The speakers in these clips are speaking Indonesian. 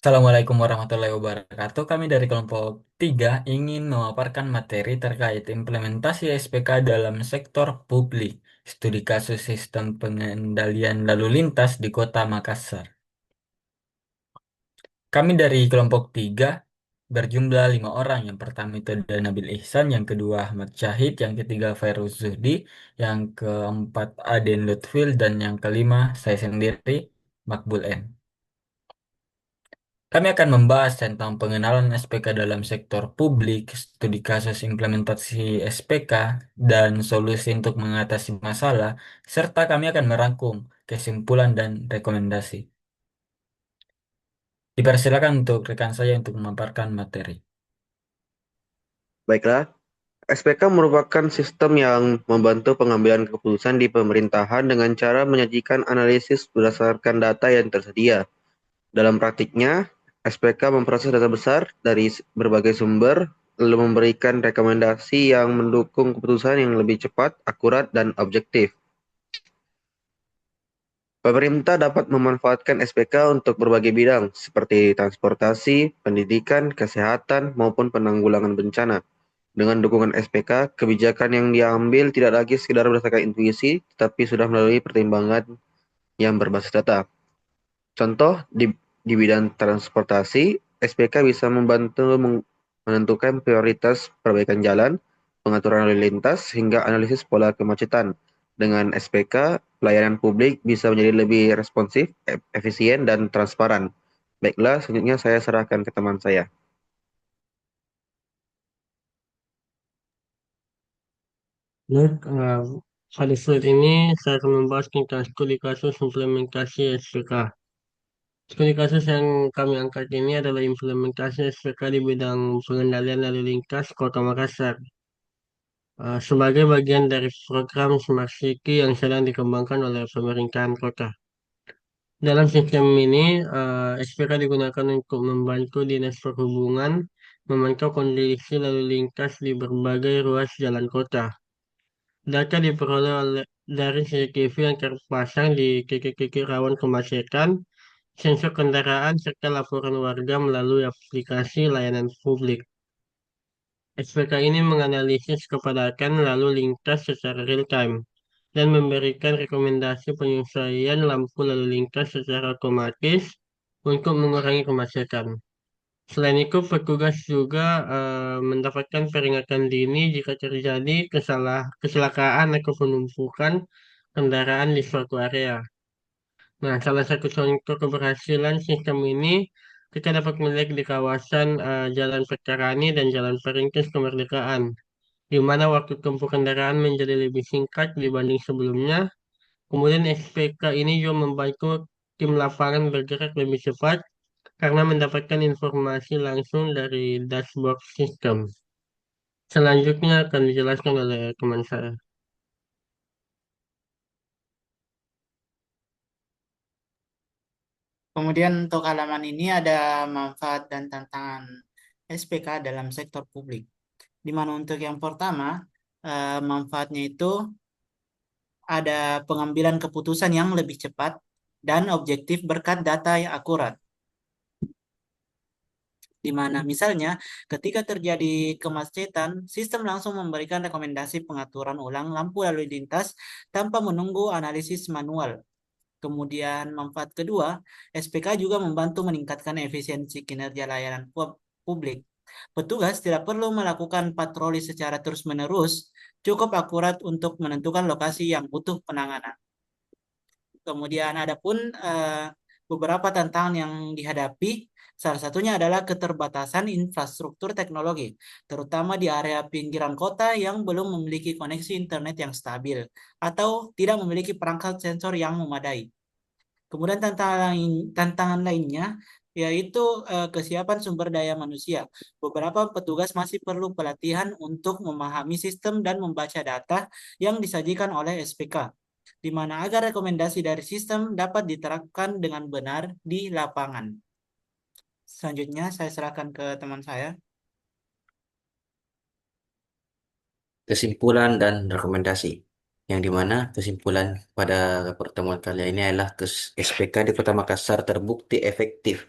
Assalamualaikum warahmatullahi wabarakatuh. Kami dari kelompok 3 ingin memaparkan materi terkait implementasi SPK dalam sektor publik, studi kasus sistem pengendalian lalu lintas di Kota Makassar. Kami dari kelompok 3 berjumlah 5 orang. Yang pertama itu ada Nabil Ihsan, yang kedua Ahmad Syahid, yang ketiga Fairuz Zuhdi, yang keempat Aden Lutfil, dan yang kelima saya sendiri, Makbul M. Kami akan membahas tentang pengenalan SPK dalam sektor publik, studi kasus implementasi SPK, dan solusi untuk mengatasi masalah, serta kami akan merangkum kesimpulan dan rekomendasi. Dipersilakan untuk rekan saya untuk memaparkan materi. Baiklah, SPK merupakan sistem yang membantu pengambilan keputusan di pemerintahan dengan cara menyajikan analisis berdasarkan data yang tersedia. Dalam praktiknya, SPK memproses data besar dari berbagai sumber, lalu memberikan rekomendasi yang mendukung keputusan yang lebih cepat, akurat, dan objektif. Pemerintah dapat memanfaatkan SPK untuk berbagai bidang, seperti transportasi, pendidikan, kesehatan, maupun penanggulangan bencana. Dengan dukungan SPK, kebijakan yang diambil tidak lagi sekedar berdasarkan intuisi, tetapi sudah melalui pertimbangan yang berbasis data. Contoh, di bidang transportasi, SPK bisa membantu menentukan prioritas perbaikan jalan, pengaturan lalu lintas, hingga analisis pola kemacetan. Dengan SPK, pelayanan publik bisa menjadi lebih responsif, efisien, dan transparan. Baiklah, selanjutnya saya serahkan ke teman saya. Baik, pada slide ini saya akan membahas tentang studi kasus implementasi SPK. Studi kasus yang kami angkat ini adalah implementasi SPK di bidang pengendalian lalu lintas Kota Makassar, sebagai bagian dari program Smart City yang sedang dikembangkan oleh pemerintahan kota. Dalam sistem ini, SPK digunakan untuk membantu Dinas Perhubungan memantau kondisi lalu lintas di berbagai ruas jalan kota. Data diperoleh dari CCTV yang terpasang di titik-titik rawan kemacetan, sensor kendaraan, serta laporan warga melalui aplikasi layanan publik. SPK ini menganalisis kepadatan lalu lintas secara real-time dan memberikan rekomendasi penyesuaian lampu lalu lintas secara otomatis untuk mengurangi kemacetan. Selain itu, petugas juga mendapatkan peringatan dini jika terjadi kecelakaan atau penumpukan kendaraan di suatu area. Nah, salah satu contoh keberhasilan sistem ini kita dapat melihat di kawasan Jalan Petarani dan Jalan Perintis Kemerdekaan, di mana waktu tempuh kendaraan menjadi lebih singkat dibanding sebelumnya. Kemudian SPK ini juga membantu tim lapangan bergerak lebih cepat karena mendapatkan informasi langsung dari dashboard sistem. Selanjutnya akan dijelaskan oleh teman saya. Kemudian untuk halaman ini ada manfaat dan tantangan SPK dalam sektor publik. Di mana untuk yang pertama, manfaatnya itu ada pengambilan keputusan yang lebih cepat dan objektif berkat data yang akurat. Di mana misalnya ketika terjadi kemacetan, sistem langsung memberikan rekomendasi pengaturan ulang lampu lalu lintas tanpa menunggu analisis manual. Kemudian manfaat kedua, SPK juga membantu meningkatkan efisiensi kinerja layanan publik. Petugas tidak perlu melakukan patroli secara terus-menerus, cukup akurat untuk menentukan lokasi yang butuh penanganan. Kemudian ada pun beberapa tantangan yang dihadapi, salah satunya adalah keterbatasan infrastruktur teknologi, terutama di area pinggiran kota yang belum memiliki koneksi internet yang stabil atau tidak memiliki perangkat sensor yang memadai. Kemudian tantangan lainnya yaitu kesiapan sumber daya manusia. Beberapa petugas masih perlu pelatihan untuk memahami sistem dan membaca data yang disajikan oleh SPK, di mana agar rekomendasi dari sistem dapat diterapkan dengan benar di lapangan. Selanjutnya saya serahkan ke teman saya. Kesimpulan dan rekomendasi. Yang dimana kesimpulan pada pertemuan kali ini adalah SPK di Kota Makassar terbukti efektif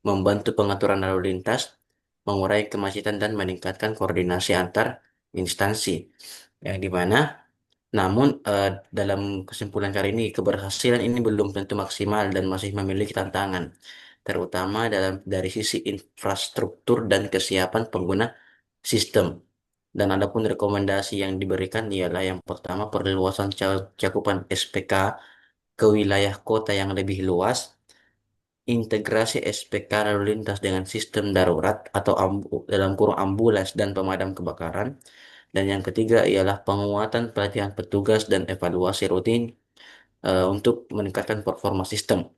membantu pengaturan lalu lintas, mengurai kemacetan, dan meningkatkan koordinasi antar instansi. Yang dimana, namun dalam kesimpulan kali ini, keberhasilan ini belum tentu maksimal dan masih memiliki tantangan, terutama dari sisi infrastruktur dan kesiapan pengguna sistem. Dan adapun rekomendasi yang diberikan ialah yang pertama perluasan cakupan SPK ke wilayah kota yang lebih luas, integrasi SPK lalu lintas dengan sistem darurat atau dalam kurung ambulans dan pemadam kebakaran. Dan yang ketiga ialah penguatan pelatihan petugas dan evaluasi rutin untuk meningkatkan performa sistem.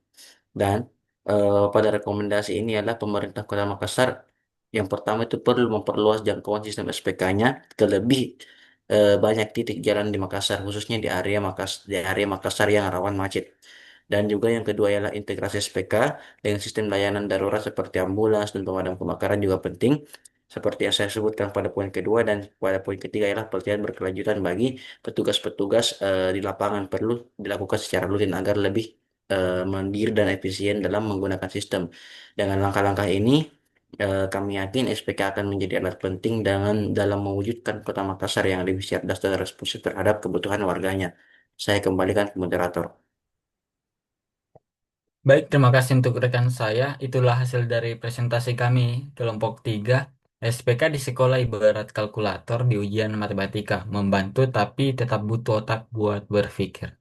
Dan pada rekomendasi ini adalah pemerintah Kota Makassar yang pertama itu perlu memperluas jangkauan sistem SPK-nya ke lebih banyak titik jalan di Makassar, khususnya di area Makassar yang rawan macet. Dan juga yang kedua ialah integrasi SPK dengan sistem layanan darurat seperti ambulans dan pemadam kebakaran juga penting. Seperti yang saya sebutkan pada poin kedua, dan pada poin ketiga ialah pelatihan berkelanjutan bagi petugas-petugas di lapangan perlu dilakukan secara rutin agar lebih mandiri dan efisien dalam menggunakan sistem. Dengan langkah-langkah ini, kami yakin SPK akan menjadi alat penting dalam mewujudkan Kota Makassar yang lebih cerdas dan responsif terhadap kebutuhan warganya. Saya kembalikan ke moderator. Baik, terima kasih untuk rekan saya. Itulah hasil dari presentasi kami kelompok 3. SPK di sekolah ibarat kalkulator di ujian matematika. Membantu tapi tetap butuh otak buat berpikir.